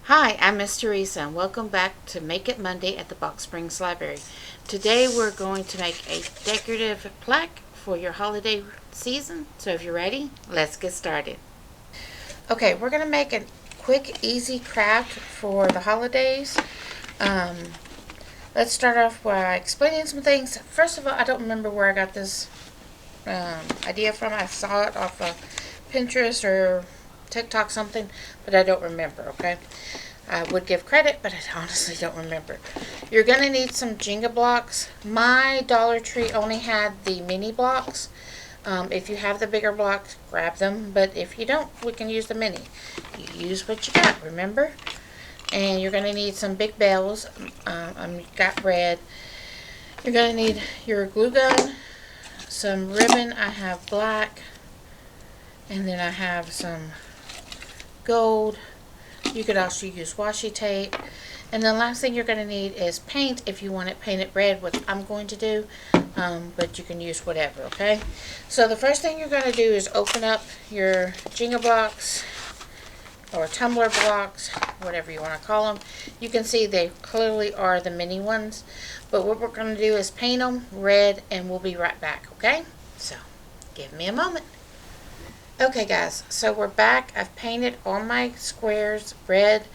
Hi, I'm Miss Teresa, and welcome back to Make It Monday at the Box Springs Library. Today we're going to make a decorative plaque for your holiday season. So if you're ready, let's get started. Okay, we're going to make a quick, easy craft for the holidays. Um, let's start off by explaining some things. First of all, I don't remember where I got this idea from. I saw it off of Pinterest or TikTok something, but I don't remember, okay? I would give credit, but I honestly don't remember. You're going to need some Jenga blocks. My Dollar Tree only had the mini blocks. If you have the bigger blocks, grab them, but if you don't, we can use the mini. You use what you got, remember? And you're going to need some big bells. Got red. You're going to need your glue gun, some ribbon. I have black, and then I have some gold. You could also use washi tape. And the last thing you're going to need is paint if you want it painted red, which I'm going to do. But you can use whatever, okay? So the first thing you're going to do is open up your Jenga blocks or tumbler blocks, whatever you want to call them. You can see they clearly are the mini ones. But what we're going to do is paint them red, and we'll be right back, okay? So give me a moment. Okay guys, so we're back. I've painted all my squares red.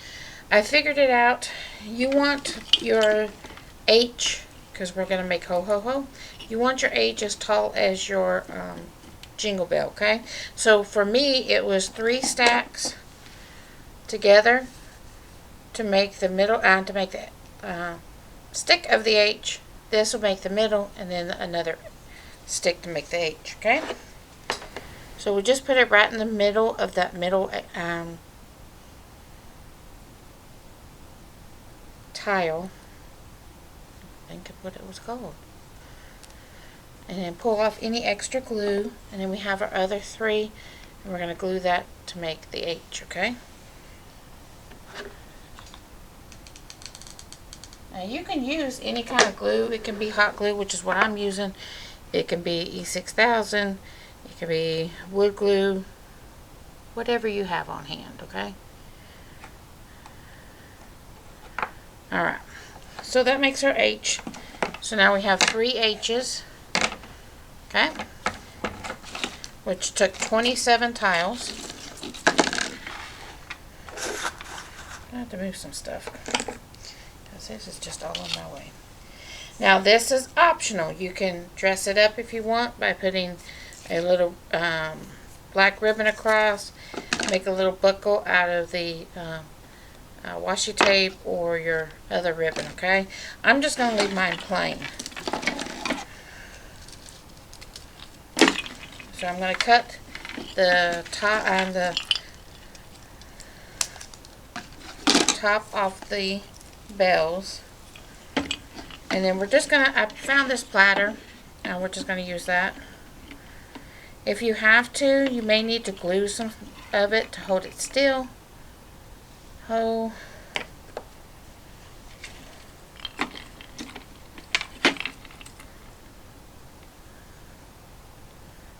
I figured it out. You want your H, because we're going to make ho ho ho. You want your H as tall as your jingle bell, okay? So for me, it was 3 stacks together to make the middle, to make the stick of the H. This will make the middle, and then another stick to make the H, okay? So we just put it right in the middle of that middle tile. Think of what it was called. And then pull off any extra glue. And then we have our other 3. And we're going to glue that to make the H, okay? Now you can use any kind of glue. It can be hot glue, which is what I'm using. It can be E6000. It could be wood glue, whatever you have on hand, okay? Alright, so that makes our H. So now we have 3 H's, okay? Which took 27 tiles. I have to move some stuff, because this is just all in my way. Now this is optional. You can dress it up if you want by putting a little black ribbon across, make a little buckle out of the washi tape or your other ribbon, okay? I'm just going to leave mine plain. So I'm going to cut the top off the bells, and then we're just going to, I found this platter, and we're just going to use that. If you have to, you may need to glue some of it to hold it still.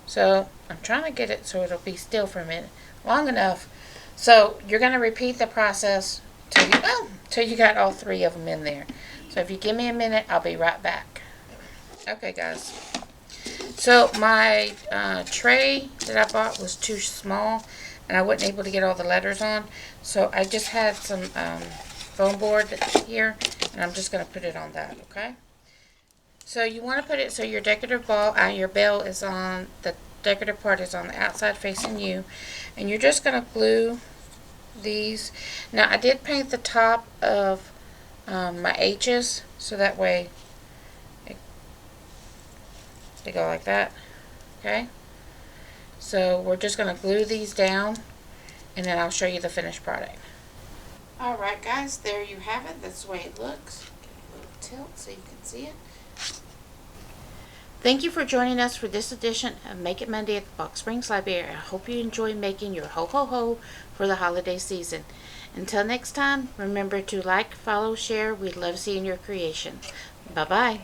So I'm trying to get it so it'll be still for a minute, long enough. So you're going to repeat the process till you got all 3 of them in there. So if you give me a minute, I'll be right back. Okay guys. So my tray that I bought was too small, and I wasn't able to get all the letters on. So I just had some foam board here, and I'm just going to put it on that, okay? So you want to put it so your decorative your bell is on, the decorative part is on the outside facing you. And you're just going to glue these. Now I did paint the top of my H's, so that way they go like that, okay? So we're just going to glue these down, and then I'll show you the finished product. Alright guys, there you have it. That's the way it looks. Give it a little tilt so you can see it. Thank you for joining us for this edition of Make It Monday at the Box Springs Library. I hope you enjoy making your ho ho ho for the holiday season. Until next time, remember to like, follow, share. We'd love seeing your creation. Bye bye.